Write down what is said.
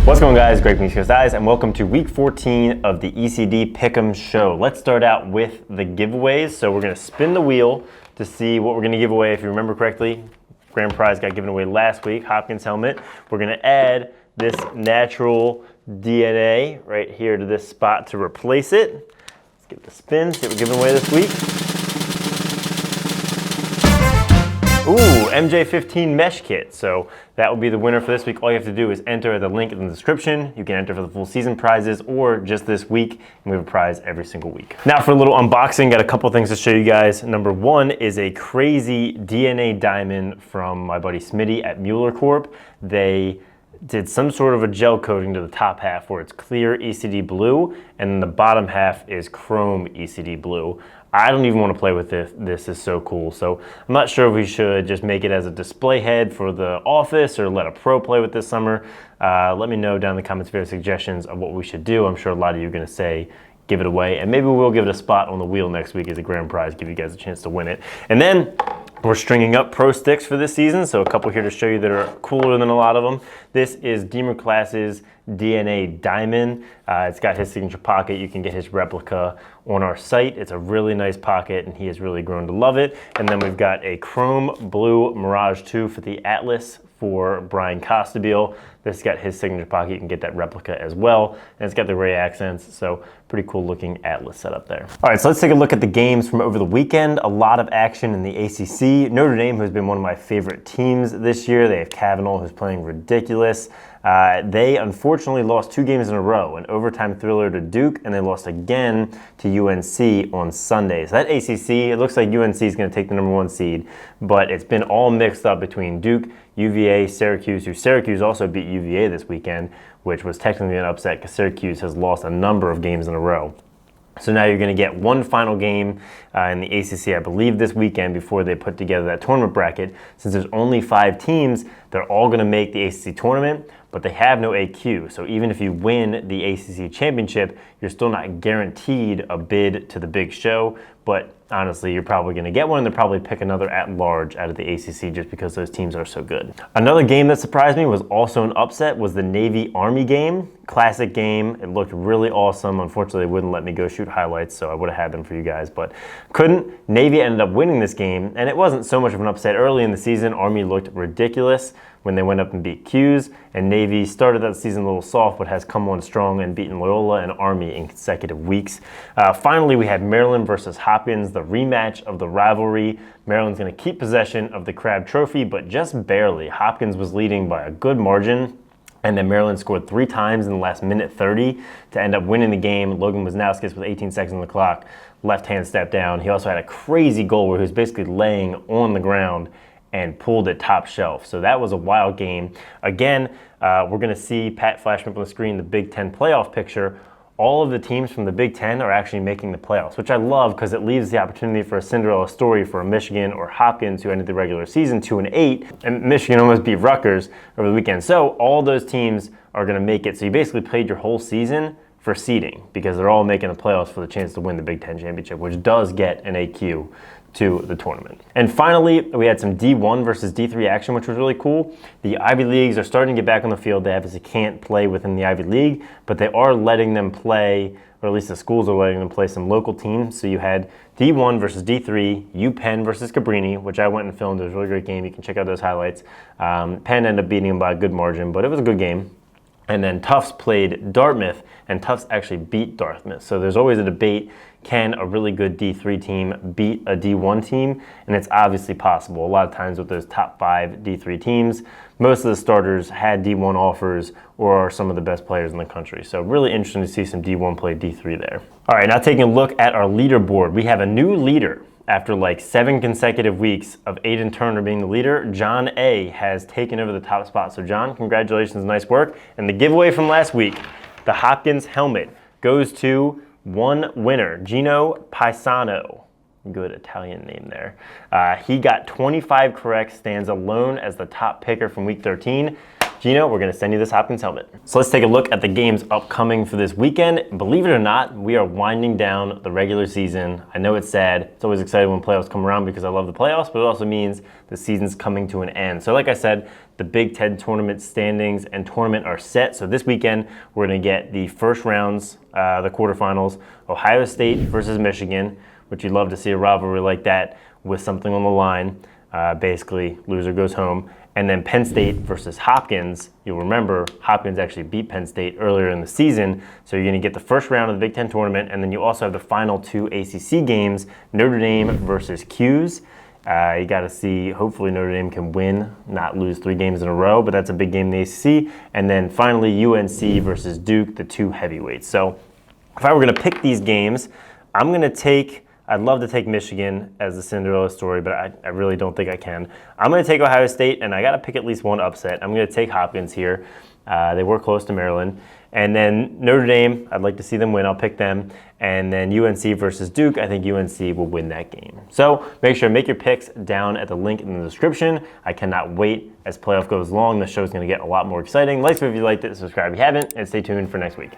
What's going on, guys? Greg from ECD Eyes, and welcome to week 14 of the ECD Pick'em show. Let's start out with the giveaways. So we're going to spin the wheel to see what we're going to give away. If you remember correctly, grand prize got given away last week, Hopkins helmet. We're going to add this natural DNA right here to this spot to replace it. Let's give it a spin, see what we're giving away this week. Ooh, MJ15 mesh kit. So that will be the winner for this week. All you have to do is enter the link in the description. You can enter for the full season prizes or just this week, and we have a prize every single week. Now for a little unboxing, got a couple things to show you guys. Number one is a crazy DNA diamond from my buddy Smitty at Mueller Corp. They did some sort of a gel coating to the top half where it's clear ECD blue, and then the bottom half is chrome ECD blue. I don't even want to play with this. This is so cool. So I'm not sure if we should just make it as a display head for the office or let a pro play with this summer. Let me know down in the comments if you have suggestions of what we should do. I'm sure a lot of you are going to say give it away, and maybe we'll give it a spot on the wheel next week as a grand prize, give you guys a chance to win it. And then we're stringing up pro sticks for this season, so a couple here to show you that are cooler than a lot of them. This is Deemer Class's DNA Diamond. It's got his signature pocket. You can get his replica on our site. It's a really nice pocket, and he has really grown to love it. And then we've got a chrome blue Mirage 2 for the Atlas for Brian Costabile. This has got his signature pocket. You can get that replica as well. And it's got the Ray accents, so pretty cool looking Atlas setup there. All right, so let's take a look at the games from over the weekend. A lot of action in the ACC. Notre Dame, who's been one of my favorite teams this year. They have Kavanaugh, who's playing ridiculous. They unfortunately lost 2 games in a row, an overtime thriller to Duke, and they lost again to UNC on Sunday. So that ACC, it looks like UNC is going to take the #1 seed, but it's been all mixed up between Duke, UVA, Syracuse, who Syracuse also beat UVA this weekend, which was technically an upset because Syracuse has lost a number of games in a row. So now you're going to get one final game in the ACC, I believe, this weekend before they put together that tournament bracket. Since there's only 5 teams, they're all going to make the ACC tournament, but they have no AQ. So even if you win the ACC championship, you're still not guaranteed a bid to the big show. But honestly, you're probably going to get one. They'll probably pick another at-large out of the ACC just because those teams are so good. Another game that surprised me was also an upset was the Navy-Army game. Classic game. It looked really awesome. Unfortunately, they wouldn't let me go shoot highlights, so I would have had them for you guys, but couldn't. Navy ended up winning this game, and it wasn't so much of an upset. Early in the season, Army looked ridiculous when they went up and beat Q's, and Navy started that season a little soft, but has come on strong and beaten Loyola and Army in consecutive weeks. Finally, we had Maryland versus Hopkins, the rematch of the rivalry. Maryland's going to keep possession of the Crab Trophy, but just barely. Hopkins was leading by a good margin, and then Maryland scored 3 times in the last minute 30 to end up winning the game. Logan Wisnauskas with 18 seconds on the clock, left hand step down. He also had a crazy goal where he was basically laying on the ground and pulled it top shelf. So that was a wild game. Again, we're going to see Pat flashing up on the screen the Big Ten playoff picture. All of the teams from the Big Ten are actually making the playoffs, which I love because it leaves the opportunity for a Cinderella story for Michigan or Hopkins, who ended the regular season 2-8, and Michigan almost beat Rutgers over the weekend. So all those teams are going to make it. So you basically played your whole season for seeding because they're all making the playoffs for the chance to win the Big Ten championship, which does get an AQ to the tournament. And finally, we had some D1 versus D3 action, which was really cool. The Ivy Leagues are starting to get back on the field. They obviously can't play within the Ivy League, but they are letting them play, or at least the schools are letting them play some local teams. So you had D1 versus D3, UPenn versus Cabrini, which I went and filmed. It was a really great game. You can check out those highlights. Penn ended up beating them by a good margin, but it was a good game. And then Tufts played Dartmouth, and Tufts actually beat Dartmouth. So there's always a debate, can a really good D3 team beat a D1 team? And it's obviously possible. A lot of times with those top 5 D3 teams, most of the starters had D1 offers or are some of the best players in the country. So really interesting to see some D1 play D3 there. All right, now taking a look at our leaderboard. We have a new leader. After like 7 consecutive weeks of Aiden Turner being the leader, John A. has taken over the top spot. So John, congratulations, nice work. And the giveaway from last week, the Hopkins helmet, goes to one winner, Gino Paisano. Good Italian name there. He got 25 correct, stands alone as the top picker from week 13. Gino, we're going to send you this Hopkins helmet. So let's take a look at the games upcoming for this weekend. Believe it or not, we are winding down the regular season. I know it's sad. It's always exciting when playoffs come around because I love the playoffs, but it also means the season's coming to an end. So like I said, the Big Ten tournament standings and tournament are set. So this weekend, we're going to get the first rounds, the quarterfinals, Ohio State versus Michigan, which you'd love to see a rivalry like that with something on the line. Basically, loser goes home. And then Penn State versus Hopkins. You'll remember Hopkins actually beat Penn State earlier in the season. So you're going to get the first round of the Big Ten tournament, and then you also have the final 2 ACC games, Notre Dame versus 'Cuse. You got to see, hopefully Notre Dame can win, not lose 3 games in a row, but that's a big game in the ACC. And then finally UNC versus Duke, the 2 heavyweights. So if I were going to pick these games, I'd love to take Michigan as the Cinderella story, but I really don't think I can. I'm going to take Ohio State, and I got to pick at least one upset. I'm going to take Hopkins here. They were close to Maryland. And then Notre Dame, I'd like to see them win. I'll pick them. And then UNC versus Duke, I think UNC will win that game. So make sure to make your picks down at the link in the description. I cannot wait as playoff goes along. The show's going to get a lot more exciting. Like if you liked it, subscribe if you haven't, and stay tuned for next week.